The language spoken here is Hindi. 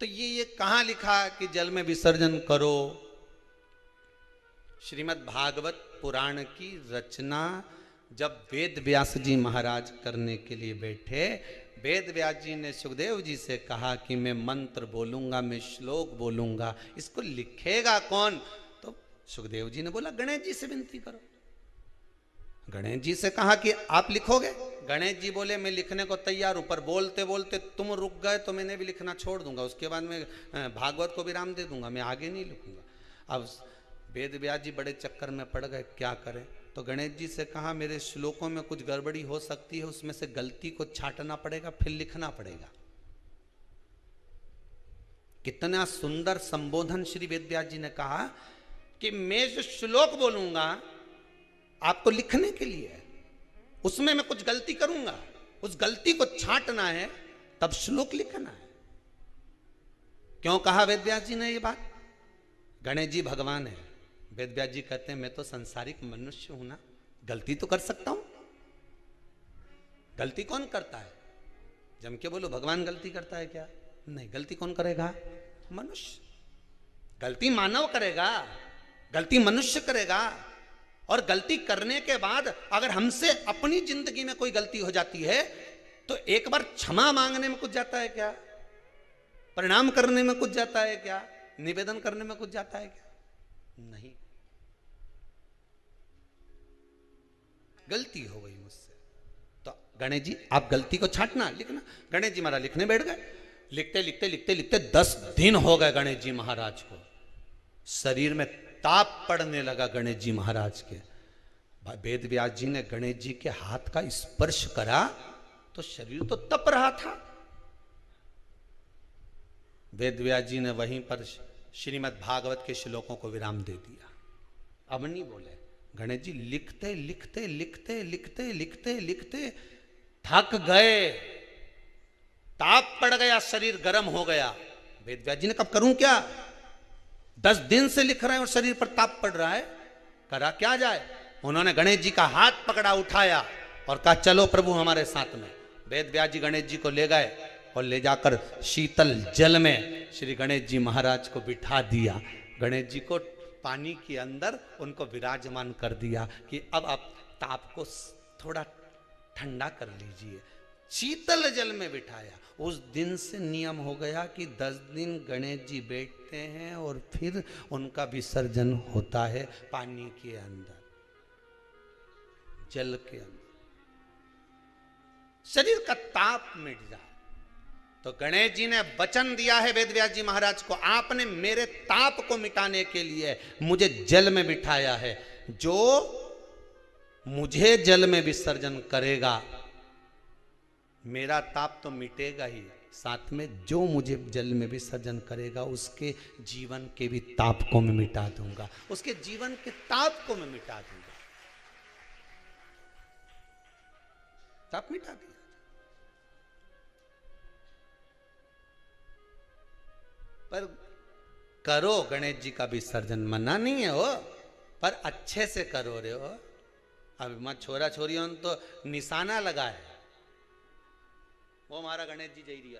तो ये कहां लिखा कि जल में विसर्जन करो? श्रीमद् भागवत पुराण की रचना जब वेद व्यास जी महाराज करने के लिए बैठे, वेद व्यास जी ने सुखदेव जी से कहा कि मैं मंत्र बोलूंगा, मैं श्लोक बोलूंगा, इसको लिखेगा कौन? तो सुखदेव जी ने बोला गणेश जी से विनती करो। गणेश जी से कहा कि आप लिखोगे? गणेश जी बोले मैं लिखने को तैयार हूं, पर बोलते बोलते तुम रुक गए तो मैंने भी लिखना छोड़ दूंगा, उसके बाद मैं भागवत को विराम दे दूंगा, मैं आगे नहीं लिखूंगा। अब वेद व्यास जी बड़े चक्कर में पड़ गए, क्या करें? तो गणेश जी से कहा मेरे श्लोकों में कुछ गड़बड़ी हो सकती है, उसमें से गलती को छांटना पड़ेगा, फिर लिखना पड़ेगा। कितना सुंदर संबोधन श्री वेद व्यास जी ने कहा कि मैं जो श्लोक बोलूंगा आपको लिखने के लिए है, उसमें मैं कुछ गलती करूंगा, उस गलती को छांटना है, तब श्लोक लिखना है। क्यों कहा वेद व्यास जी ने ये बात? गणेश जी भगवान है, वेद व्यास जी कहते हैं मैं तो संसारिक मनुष्य हूं ना, गलती तो कर सकता हूं। गलती कौन करता है? जम के बोलो भगवान गलती करता है क्या? नहीं, गलती कौन करेगा? मनुष्य। गलती मानव करेगा, गलती मनुष्य करेगा। और गलती करने के बाद अगर हमसे अपनी जिंदगी में कोई गलती हो जाती है तो एक बार क्षमा मांगने में कुछ जाता है क्या? प्रणाम करने में कुछ जाता है क्या? निवेदन करने में कुछ जाता है क्या? नहीं। गलती हो गई मुझसे, तो गणेश जी आप गलती को छांटना, लिखना। गणेश जी महाराज लिखने बैठ गए। लिखते लिखते लिखते लिखते 10 दिन हो गए गणेश जी महाराज को। शरीर में ताप पड़ने लगा गणेश जी महाराज के। वेद व्यास जी ने गणेश जी के हाथ का स्पर्श करा तो शरीर तो तप रहा था। वेद व्यास जी ने वहीं पर श्रीमद् भागवत के श्लोकों को विराम दे दिया। अब नहीं बोले। गणेश जी लिखते लिखते लिखते लिखते लिखते लिखते थक गए, ताप पड़ गया, शरीर गर्म हो गया। वेद व्यास जी ने कब करूं क्या? 10 दिन से लिख रहे हैं और शरीर पर ताप पड़ रहा है, करा क्या जाए? उन्होंने गणेश जी का हाथ पकड़ा, उठाया और कहा चलो प्रभु हमारे साथ में। वेद व्यास जी गणेश जी को ले गए और ले जाकर शीतल जल में श्री गणेश जी महाराज को बिठा दिया। गणेश जी को पानी के अंदर उनको विराजमान कर दिया कि अब आप ताप को थोड़ा ठंडा कर लीजिए। शीतल जल में बिठाया। उस दिन से नियम हो गया कि 10 दिन गणेश जी बैठते हैं और फिर उनका विसर्जन होता है पानी के अंदर, जल के अंदर। शरीर का ताप मिट जाए। तो गणेश जी ने वचन दिया है वेद व्यास जी महाराज को, आपने मेरे ताप को मिटाने के लिए मुझे जल में बिठाया है। जो मुझे जल में विसर्जन करेगा मेरा ताप तो मिटेगा ही, साथ में जो मुझे जल में विसर्जन करेगा उसके जीवन के भी ताप को मैं मिटा दूंगा, उसके जीवन के ताप को मैं मिटा दूंगा। ताप मिटा दिया। पर करो गणेश जी का विसर्जन, मना नहीं है हो, पर अच्छे से करो रे हो। अब मैं छोरा छोरियों तो निशाना लगाए, वो हमारा गणेश जी जई दिया।